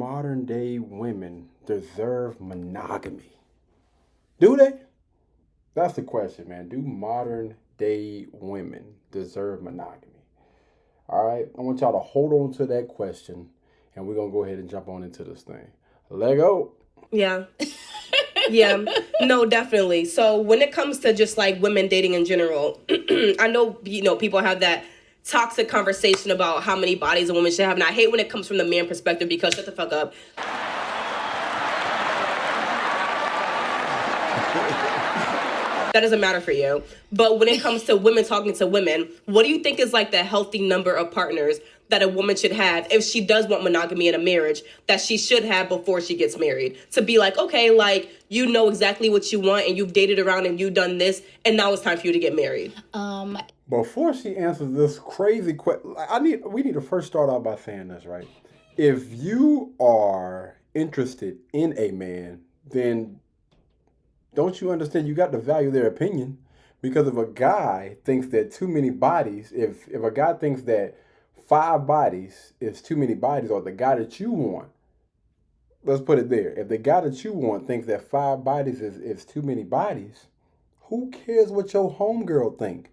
modern day women deserve monogamy? Do they? That's the question, man. Do modern day women deserve monogamy? All right, I want y'all to hold on to that question, and we're going to go ahead and jump on into this thing. Let go. Yeah. Yeah, no, definitely. So when it comes to just like women dating in general, I know, people have that toxic conversation about how many bodies a woman should have. And I hate when it comes from the man perspective because shut the fuck up. That doesn't matter for you. But when it comes to women talking to women, what do you think is like the healthy number of partners that a woman should have if she does want monogamy in a marriage that she should have before she gets married? To be like, okay, like, you know exactly what you want and you've dated around and you've done this and now it's time for you to get married. Before she answers this crazy question, we need to first start out by saying this, right? If you are interested in a man, then don't you understand you got to value their opinion? Because if a guy thinks that too many bodies, if a guy thinks that 5 bodies is too many bodies, or the guy that you want, let's put it there. If the guy that you want thinks that 5 bodies is too many bodies, who cares what your homegirl think?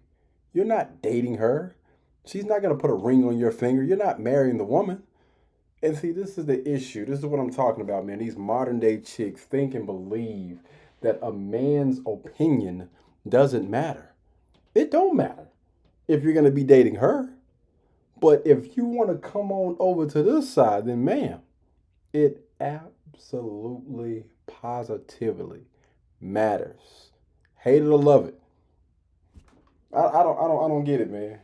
You're not dating her. She's not going to put a ring on your finger. You're not marrying the woman. And see, this is the issue. This is what I'm talking about, man. These modern day chicks think and believe that a man's opinion doesn't matter. It don't matter if you're going to be dating her. But if you want to come on over to this side, then ma'am, it absolutely, positively matters. Hate it or love it. I don't get it, man.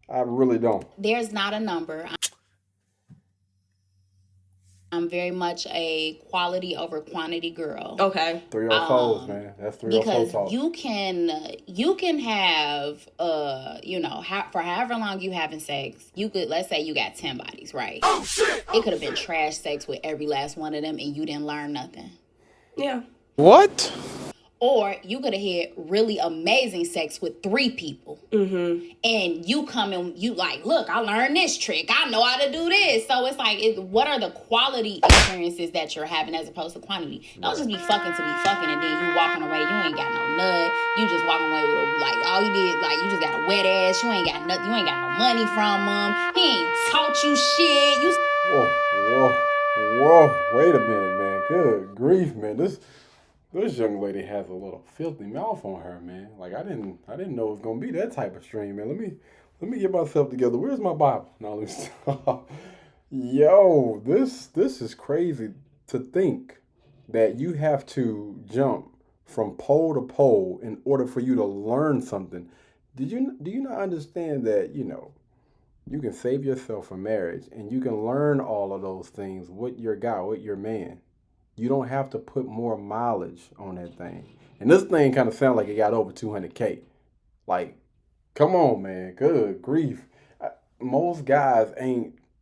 I really don't. There's not a number. I'm very much a quality over quantity girl. Okay. 304s, man. That's 304 talk. Because you can have for however long you having sex, you could, let's say you got 10 bodies, right? Oh shit! It could have been trash sex with every last one of them and you didn't learn nothing. Yeah. What? Or you could have had really amazing sex with 3 people. Mm-hmm. And you come and you like, look, I learned this trick. I know how to do this. So it's like, what are the quality experiences that you're having as opposed to quantity? Don't just be fucking to be fucking and then you walking away. You ain't got no nut. You just walking away with all you did, like you just got a wet ass. You ain't got nothing. You ain't got no money from him. He ain't taught you shit. Whoa. Wait a minute, man. Good grief, man. This young lady has a little filthy mouth on her, man. Like I didn't know it was gonna be that type of stream, man. Let me get myself together. Where's my Bible? No, let me stop. Yo, this is crazy to think that you have to jump from pole to pole in order for you to learn something. Do you not understand that, you can save yourself for marriage and you can learn all of those things with your guy, with your man. You don't have to put more mileage on that thing. And this thing kind of sounds like it got over 200K. Like, come on, man. Good grief. Most guys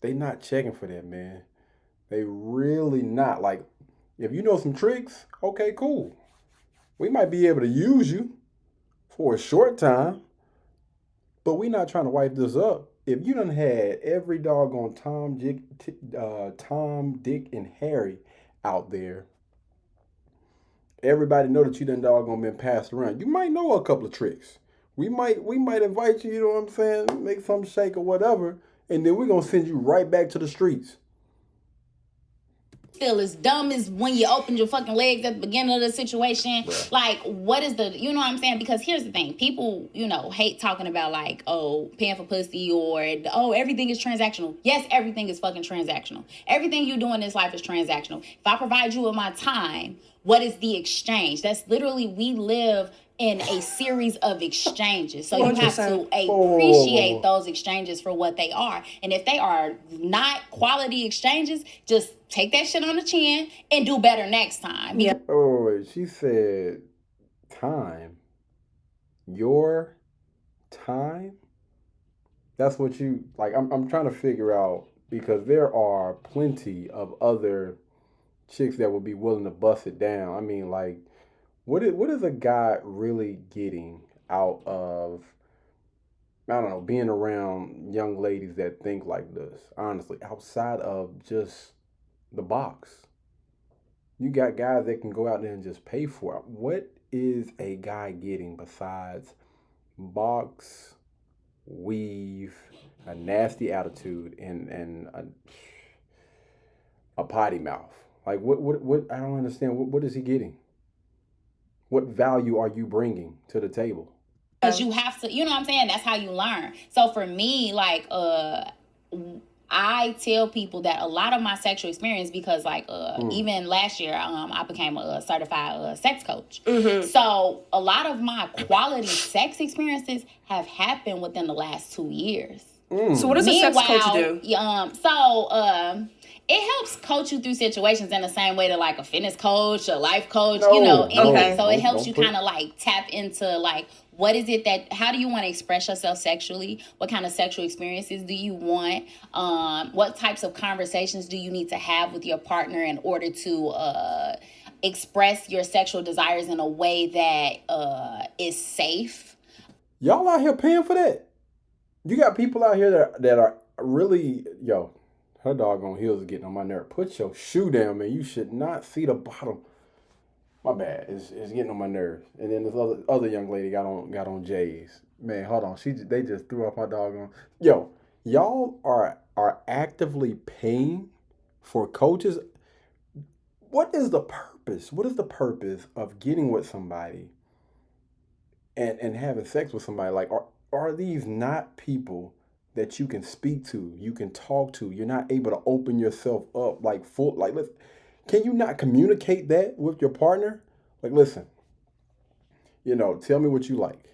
they not checking for that, man. They really not. Like, if you know some tricks, okay, cool. We might be able to use you for a short time, but we not trying to wipe this up. If you done had every doggone Tom, Dick, and Harry out there, everybody know that you done doggone been passed around. You might know a couple of tricks. We might invite you, you know what I'm saying, make some shake or whatever, and then we're gonna send you right back to the streets. Feel as dumb as when you opened your fucking legs at the beginning of the situation. Right. Like, what is you know what I'm saying? Because here's the thing. People, hate talking about like, oh, paying for pussy or, oh, everything is transactional. Yes, everything is fucking transactional. Everything you do in this life is transactional. If I provide you with my time, what is the exchange? That's literally, we live in a series of exchanges. So you have to appreciate those exchanges for what they are. And if they are not quality exchanges, just take that shit on the chin and do better next time. Yeah. Oh, she said time. Your time? That's what you, like, I'm trying to figure out, because there are plenty of other chicks that would be willing to bust it down. I mean, like, what is a guy really getting out of, I don't know, being around young ladies that think like this, honestly, outside of just the box. You got guys that can go out there and just pay for it. What is a guy getting besides box, weave, a nasty attitude, and a potty mouth? Like what? I don't understand. What is he getting? What value are you bringing to the table? Because you have to, you know what I'm saying? That's how you learn. So for me, like, I tell people that a lot of my sexual experience, because like even last year I became a certified sex coach. So a lot of my quality sex experiences have happened within the last 2 years. So what does a sex coach do? It helps coach you through situations in the same way that like a fitness coach, a life coach, anything. So it helps you kind of like tap into like, what is it that, how do you want to express yourself sexually? What kind of sexual experiences do you want? What types of conversations do you need to have with your partner in order to express your sexual desires in a way that is safe? Y'all out here paying for that? You got people out here that are really, her doggone heels are getting on my nerve. Put your shoe down, man. You should not see the bottom. My bad. It's getting on my nerves. And then this other young lady got on J's. Man, hold on. They just threw off my doggone. Y'all are actively paying for coaches. What is the purpose? What is the purpose of getting with somebody and having sex with somebody? Like, are these not people that you can speak to, you can talk to? You're not able to open yourself up like full. Like, can you not communicate that with your partner? Like, listen, tell me what you like.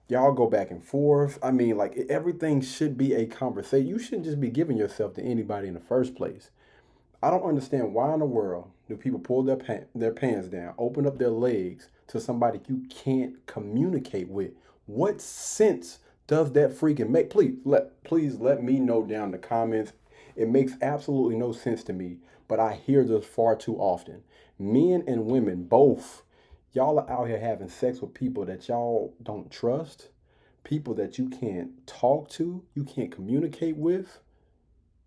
Y'all go back and forth. I mean, like, everything should be a conversation. You shouldn't just be giving yourself to anybody in the first place. I don't understand why in the world do people pull their pants down, open up their legs to somebody you can't communicate with. What sense does that freaking make? Please let me know down in the comments. It makes absolutely no sense to me, but I hear this far too often. Men and women, both, y'all are out here having sex with people that y'all don't trust, people that you can't talk to, you can't communicate with.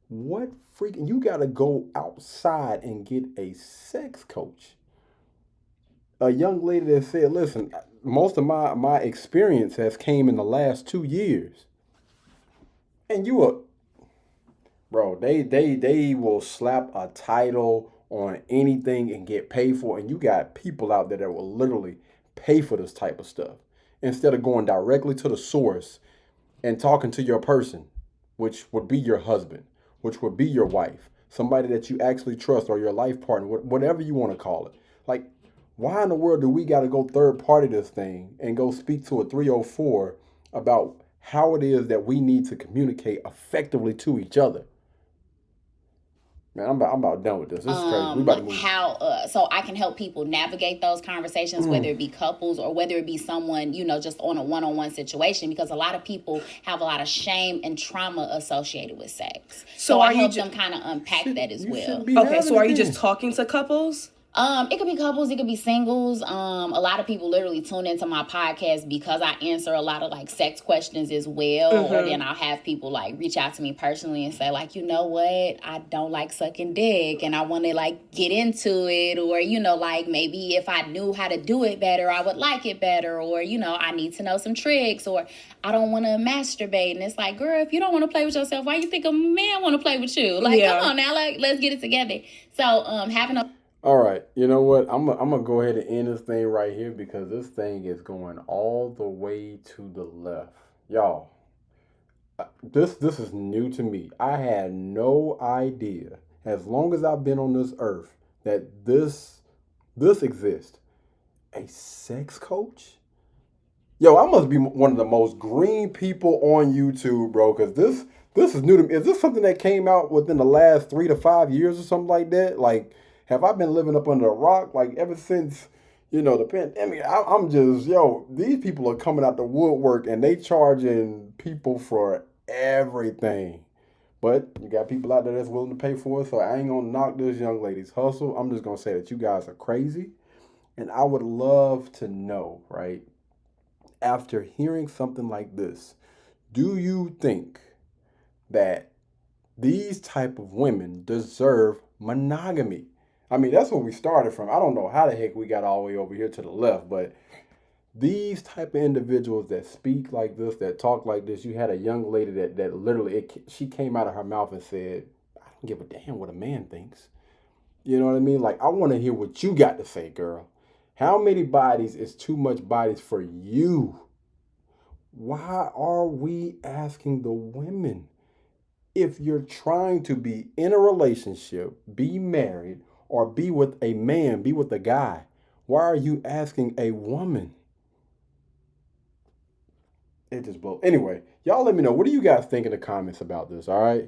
What freaking, you gotta go outside and get a sex coach. A young lady that said, listen, most of my experience has came in the last 2 years. And bro, they will slap a title on anything and get paid for it. And you got people out there that will literally pay for this type of stuff instead of going directly to the source and talking to your person, which would be your husband, which would be your wife, somebody that you actually trust, or your life partner, whatever you want to call it. Like, why in the world do we got to go third party this thing and go speak to a 304 about how it is that we need to communicate effectively to each other? Man, I'm about done with this. This is crazy. We about to move. So I can help people navigate those conversations, whether it be couples or whether it be someone, just on a one-on-one situation, because a lot of people have a lot of shame and trauma associated with sex. So I help them kind of unpack that as well. Okay, so are you just talking to couples? It could be couples, it could be singles. A lot of people literally tune into my podcast because I answer a lot of like sex questions as well. Or then I'll have people like reach out to me personally and say like, you know what, I don't like sucking dick and I want to like get into it. Or, like maybe if I knew how to do it better, I would like it better. Or, I need to know some tricks, or I don't want to masturbate. And it's like, girl, if you don't want to play with yourself, why you think a man want to play with you? Like, come on now, like, let's get it together. So having a... All right, you know what? I'm gonna go ahead and end this thing right here because this thing is going all the way to the left, y'all. This is new to me. I had no idea, as long as I've been on this earth, that this exists. A sex coach? Yo, I must be one of the most green people on YouTube, bro. Because this is new to me. Is this something that came out within the last 3 to 5 years or something like that? Like, have I been living up under a rock? Like, ever since, the pandemic, I'm just, these people are coming out the woodwork and they charging people for everything. But you got people out there that's willing to pay for it, so I ain't going to knock this young lady's hustle. I'm just going to say that you guys are crazy. And I would love to know, right, after hearing something like this, do you think that these type of women deserve monogamy. I mean, that's where we started from. I don't know how the heck we got all the way over here to the left, but these type of individuals that speak like this, that talk like this, you had a young lady that literally, she came out of her mouth and said, I don't give a damn what a man thinks. You know what I mean? Like, I want to hear what you got to say, girl. How many bodies is too much bodies for you? Why are we asking the women? If you're trying to be in a relationship, be married, or be with a man, be with a guy, why are you asking a woman? It just blows. Anyway, y'all let me know. What do you guys think in the comments about this, all right?